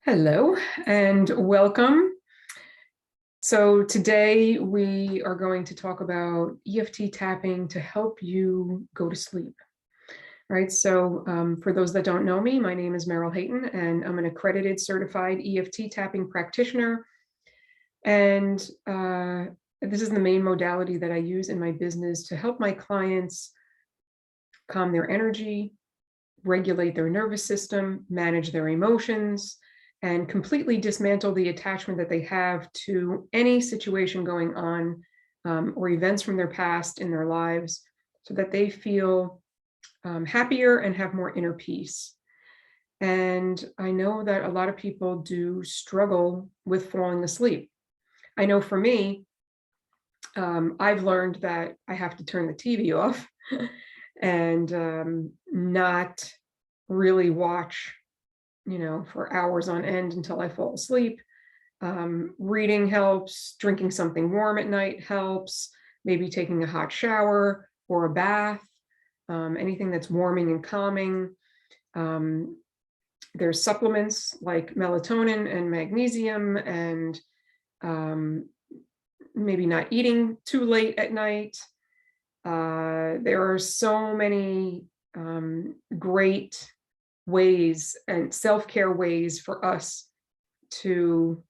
Hello and welcome. So today we are going to talk about EFT tapping to help you go to sleep. Right. So for those that don't know me, my name is Meryl and I'm an accredited certified EFT tapping practitioner. And this is the main modality that I use in my business to help my clients calm their energy, regulate their nervous system, manage their emotions, and completely dismantle the attachment that they have to any situation going on or events from their past in their lives so that they feel happier and have more inner peace. And I know that a lot of people do struggle with falling asleep. I know for me, I've learned that I have to turn the TV off and not really watch, for hours on end until I fall asleep. Reading helps, drinking something warm at night helps, maybe taking a hot shower or a bath, anything that's warming and calming. There's supplements like melatonin and magnesium and maybe not eating too late at night. There are so many great ways and self-care ways for us to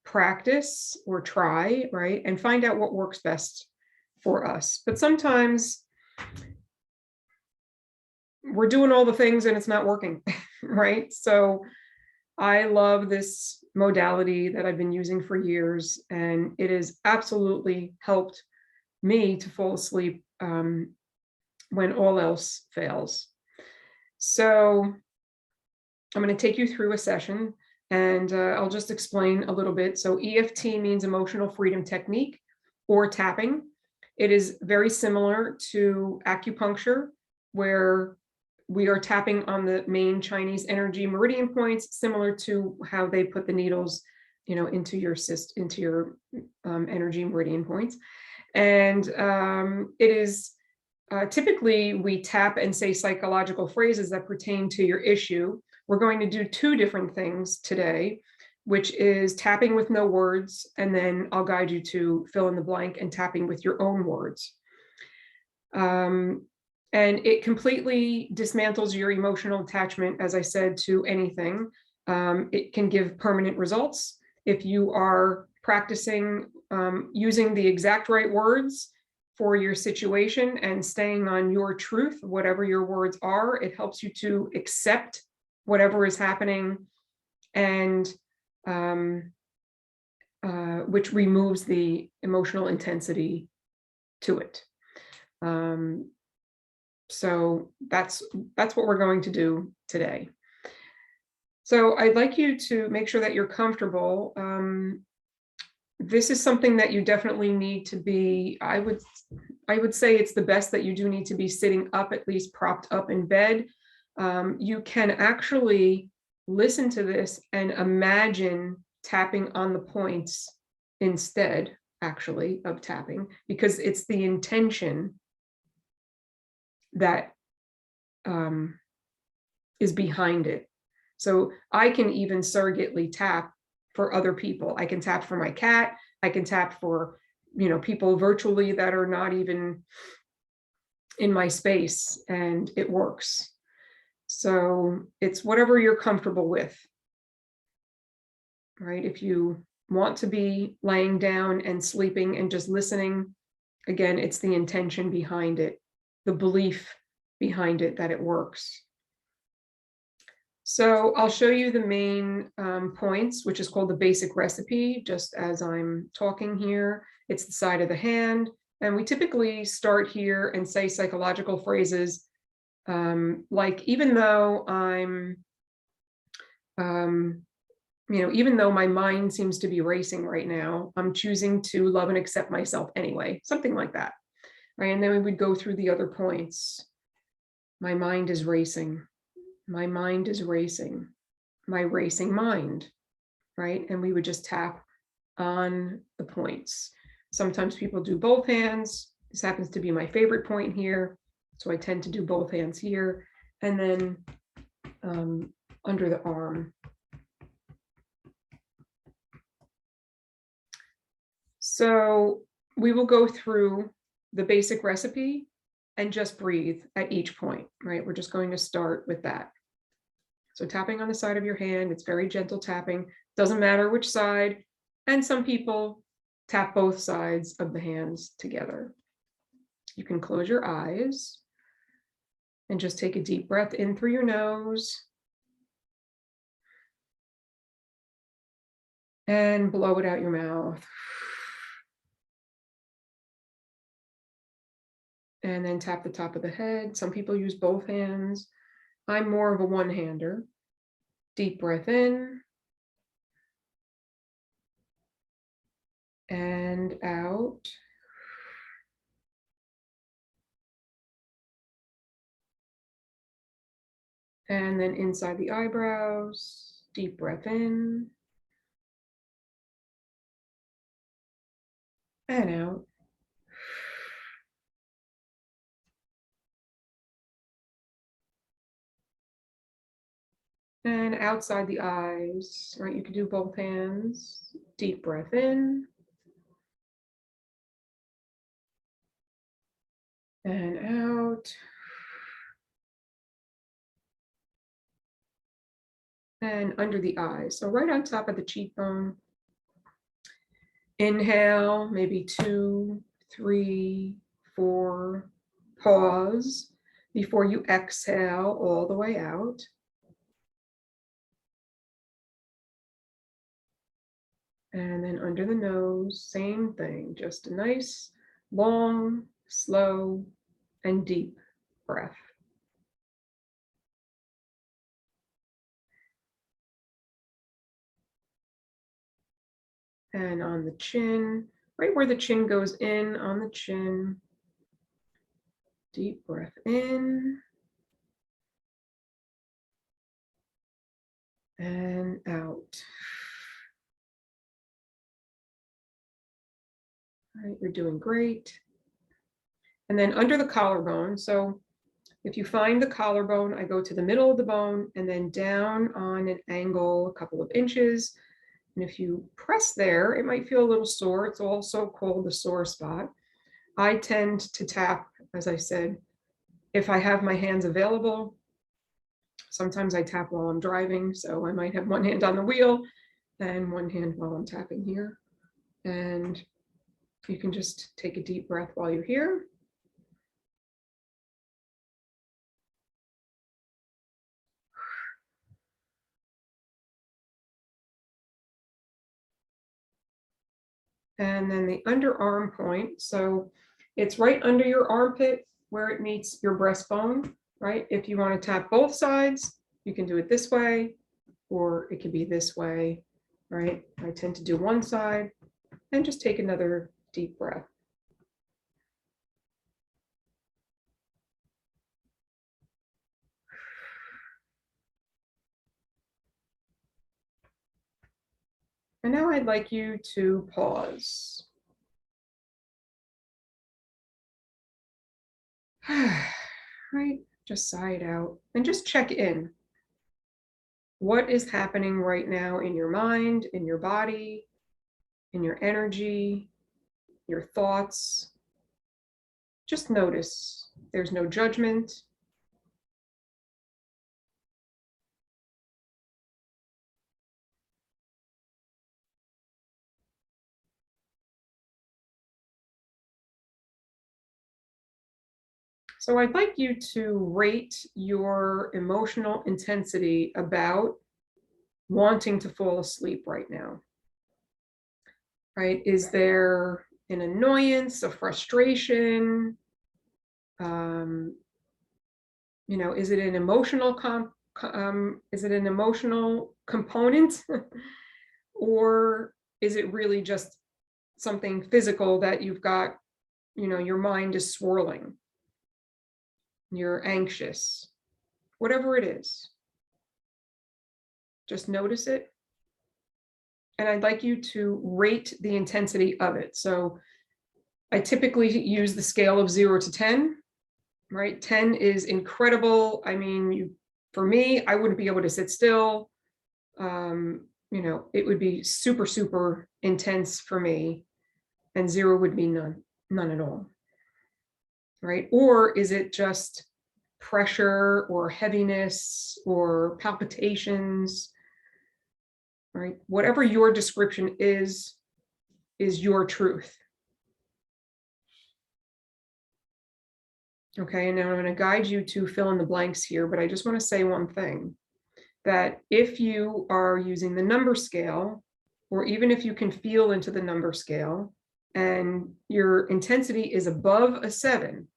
practice or try, right? And find out what works best for us. But sometimes we're doing all the things and it's not working, right? So I love this modality that I've been using for years, and it has absolutely helped me to fall asleep when all else fails. So I'm going to take you through a session and I'll just explain a little bit. So EFT means emotional freedom technique or tapping. It is very similar to acupuncture, where we are tapping on the main Chinese energy meridian points, similar to how they put the needles, into your energy meridian points. And it is typically we tap and say psychological phrases that pertain to your issue. We're going to do two different things today, which is tapping with no words, and then I'll guide you to fill in the blank and tapping with your own words. And it completely dismantles your emotional attachment, as I said, to anything. It can give permanent results if you are practicing using the exact right words for your situation and staying on your truth, whatever your words are. It helps you to accept whatever is happening, and which removes the emotional intensity to it. So that's what we're going to do today. So I'd like you to make sure that you're comfortable. This is something that you definitely need to be, I would say it's the best that you do need to be sitting up, at least propped up in bed. You can actually listen to this and imagine tapping on the points instead, actually, of tapping, because it's the intention that is behind it. So I can even surrogately tap for other people. I can tap for my cat. I can tap for, people virtually that are not even in my space, and it works. So it's whatever you're comfortable with, right? If you want to be laying down and sleeping and just listening, again, it's the intention behind it, the belief behind it that it works. So I'll show you the main points, which is called the basic recipe, just as I'm talking here. It's the side of the hand. And we typically start here and say psychological phrases like, even though even though my mind seems to be racing right now, I'm choosing to love and accept myself anyway, something like that, right? And then we would go through the other points. My mind is racing. My mind is racing. My racing mind, right? And we would just tap on the points. Sometimes people do both hands. This happens to be my favorite point here, so I tend to do both hands here. And then under the arm, So we will go through the basic recipe and just breathe at each point, right? We're just going to start with that. So tapping on the side of your hand, it's very gentle tapping, doesn't matter which side. And some people tap both sides of the hands together. You can close your eyes and just take a deep breath in through your nose and blow it out your mouth. And then tap the top of the head. Some people use both hands. I'm more of a one-hander. Deep breath in and out. And then inside the eyebrows, deep breath in and out. And outside the eyes, right? You can do both hands. Deep breath in and out. And under the eyes. So right on top of the cheekbone. Inhale, maybe 2, 3, 4. Pause before you exhale all the way out. And then under the nose, same thing, just a nice, long, slow, and deep breath. And on the chin, right where the chin goes in on the chin, deep breath in and out. All right, you're doing great. And then under the collarbone, so if you find the collarbone, I go to the middle of the bone and then down on an angle a couple of inches. And if you press there, it might feel a little sore. It's also called the sore spot. I tend to tap, as I said, if I have my hands available. Sometimes I tap while I'm driving, so I might have one hand on the wheel and one hand while I'm tapping here. And you can just take a deep breath while you're here. And then the underarm point. So it's right under your armpit where it meets your breastbone, right? If you want to tap both sides, you can do it this way, or it could be this way, right? I tend to do one side and just take another deep breath. And now I'd like you to pause. Right, just sigh it out and just check in. What is happening right now in your mind, in your body, in your energy, your thoughts? Just notice. There's no judgment. So I'd like you to rate your emotional intensity about wanting to fall asleep right now. Right? Is there an annoyance, a frustration? Is it an emotional component, or is it really just something physical that you've got? Your mind is swirling. You're anxious. Whatever it is, just notice it. And I'd like you to rate the intensity of it. So I typically use the scale of 0 to 10. Right? 10 is incredible. I mean, for me, I wouldn't be able to sit still. It would be super, super intense for me. and 0 would be none at all, right? Or is it just pressure or heaviness or palpitations, right? Whatever your description is your truth. Okay, and now I'm going to guide you to fill in the blanks here, but I just want to say one thing, that if you are using the number scale, or even if you can feel into the number scale, and your intensity is above a 7,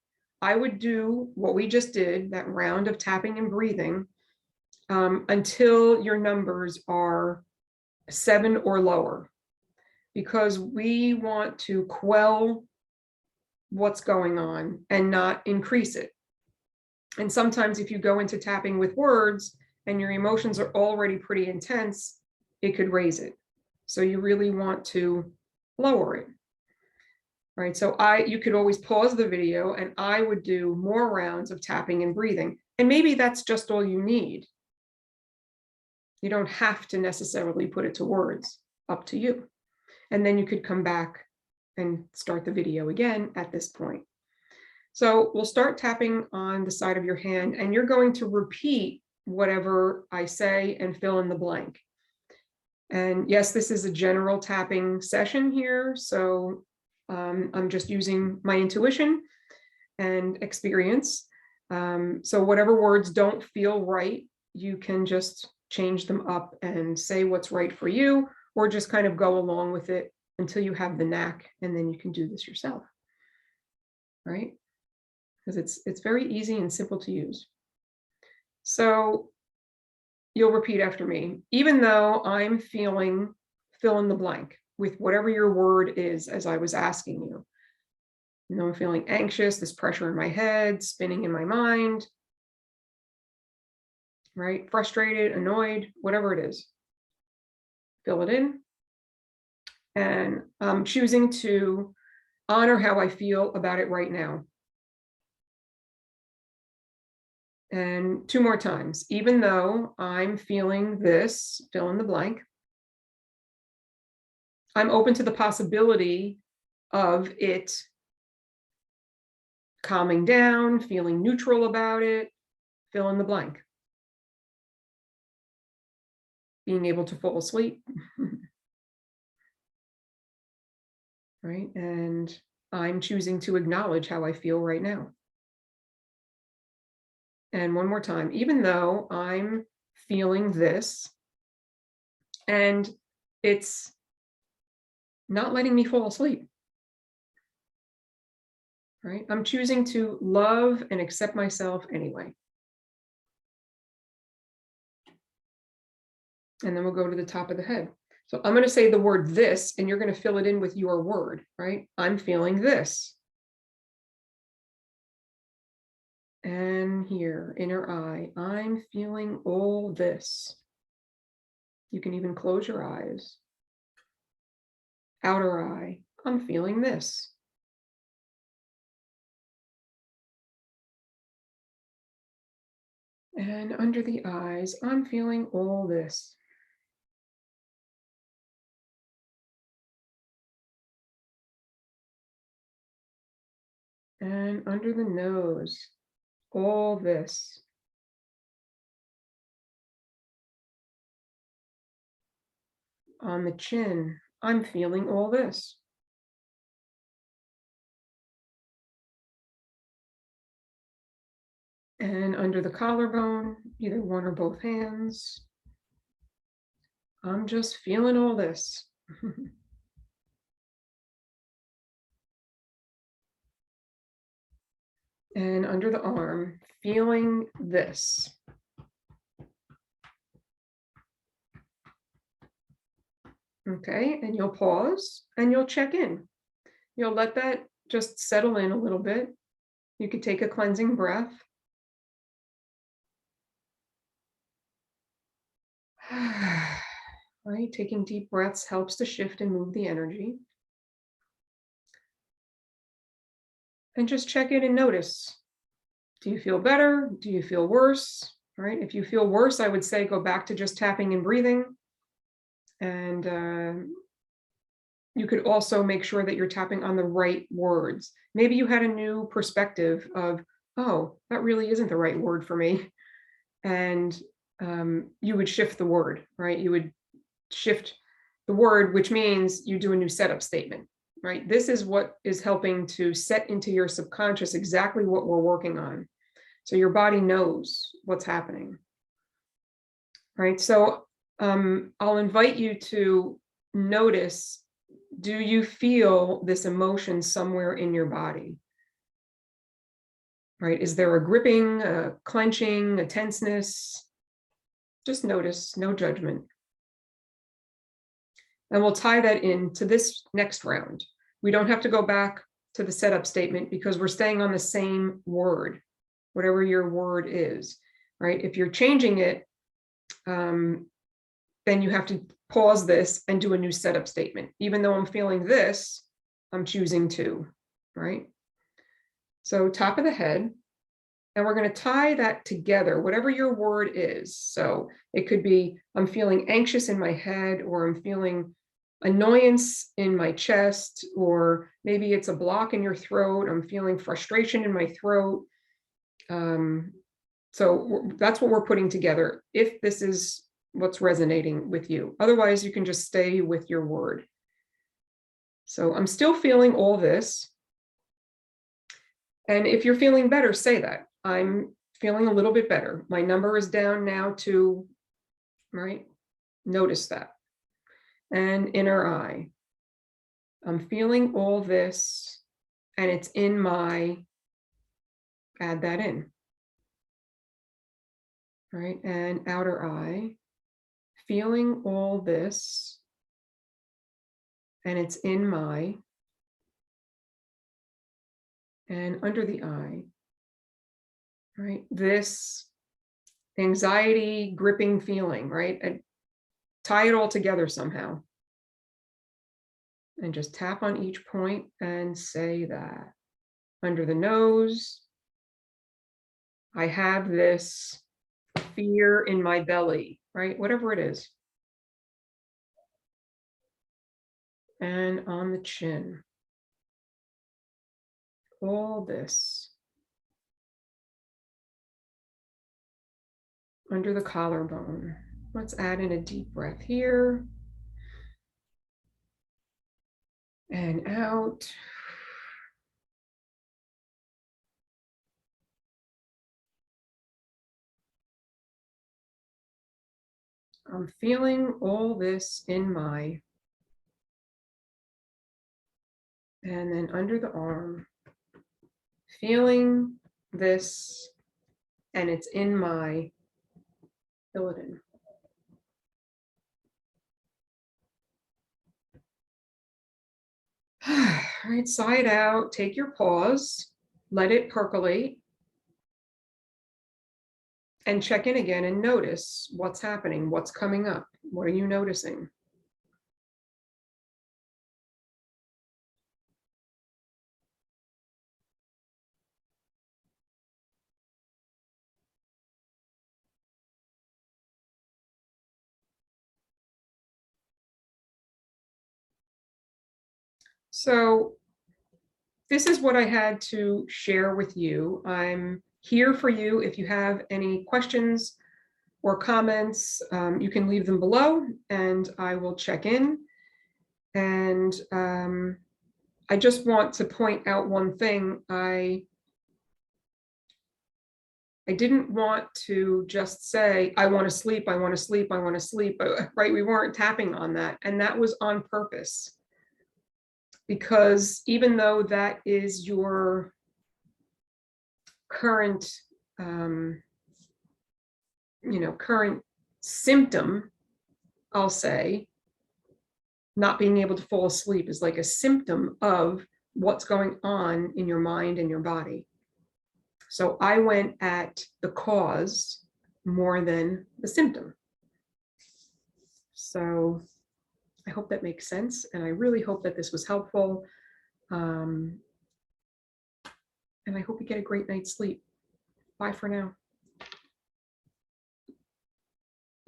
I would do what we just did, that round of tapping and breathing, until your numbers are 7 or lower, because we want to quell what's going on and not increase it. And sometimes if you go into tapping with words and your emotions are already pretty intense, it could raise it. So you really want to lower it. Right, so you could always pause the video and I would do more rounds of tapping and breathing. And maybe that's just all you need. You don't have to necessarily put it to words, up to you. And then you could come back and start the video again at this point. So we'll start tapping on the side of your hand, and you're going to repeat whatever I say and fill in the blank. And yes, this is a general tapping session here, so I'm just using my intuition and experience. So whatever words don't feel right, you can just change them up and say what's right for you, or just kind of go along with it until you have the knack, and then you can do this yourself, right? Because it's very easy and simple to use. So you'll repeat after me, even though I'm feeling, fill in the blank with whatever your word is, as I was asking you. You know, I'm feeling anxious, this pressure in my head, spinning in my mind, right? Frustrated, annoyed, whatever it is. Fill it in. And I'm choosing to honor how I feel about it right now. And 2 more times, even though I'm feeling this, fill in the blank, I'm open to the possibility of it calming down, feeling neutral about it, fill in the blank. Being able to fall asleep. Right? And I'm choosing to acknowledge how I feel right now. And one more time, even though I'm feeling this and it's not letting me fall asleep, right? I'm choosing to love and accept myself anyway. And then we'll go to the top of the head. So I'm going to say the word this, and you're going to fill it in with your word, right? I'm feeling this. And here, inner eye, I'm feeling all this. You can even close your eyes. Outer eye, I'm feeling this. And under the eyes, I'm feeling all this. And under the nose, all this. On the chin, I'm feeling all this. And under the collarbone, either one or both hands, I'm just feeling all this. And under the arm, feeling this. Okay, and you'll pause and you'll check in. You'll let that just settle in a little bit. You could take a cleansing breath. Right, taking deep breaths helps to shift and move the energy. And just check in and notice. Do you feel better? Do you feel worse? Right? If you feel worse, I would say go back to just tapping and breathing. And you could also make sure that you're tapping on the right words. Maybe you had a new perspective of, oh, that really isn't the right word for me. And you would shift the word, right? You would shift the word, which means you do a new setup statement, right? This is what is helping to set into your subconscious exactly what we're working on. So your body knows what's happening, right? So I'll invite you to notice, do you feel this emotion somewhere in your body? Right? Is there a gripping, a clenching, a tenseness? Just notice, no judgment. And we'll tie that into this next round. We don't have to go back to the setup statement because we're staying on the same word, whatever your word is, right? If you're changing it, then you have to pause this and do a new setup statement. Even though I'm feeling this, I'm choosing to, right? So top of the head, and we're going to tie that together, whatever your word is. So it could be, I'm feeling anxious in my head, or I'm feeling annoyance in my chest, or maybe it's a block in your throat. I'm feeling frustration in my throat. So that's what we're putting together, if this is what's resonating with you. Otherwise, you can just stay with your word. So I'm still feeling all this. And if you're feeling better, say that. I'm feeling a little bit better. My number is down now to, right? Notice that. And inner eye. I'm feeling all this, and it's in my, add that in. Right? And outer eye. Feeling all this, and it's in my, and under the eye. Right? This anxiety, gripping feeling, right? And tie it all together somehow. And just tap on each point and say that. Under the nose, I have this fear in my belly, right? Whatever it is. And on the chin, all this. Under the collarbone. Let's add in a deep breath here. And out. I'm feeling all this in my, and then under the arm, feeling this, and it's in my, fill it in. All right, side out, take your pause, let it percolate, and check in again and notice what's happening, what's coming up, what are you noticing? So this is what I had to share with you. I'm here for you. If you have any questions or comments, you can leave them below and I will check in. And I just want to point out one thing. I didn't want to just say, I want to sleep, I want to sleep, I want to sleep, right? We weren't tapping on that. And that was on purpose. Because even though that is your current, current symptom, I'll say, not being able to fall asleep is like a symptom of what's going on in your mind and your body. So I went at the cause more than the symptom. So I hope that makes sense. And I really hope that this was helpful. And I hope you get a great night's sleep. Bye for now.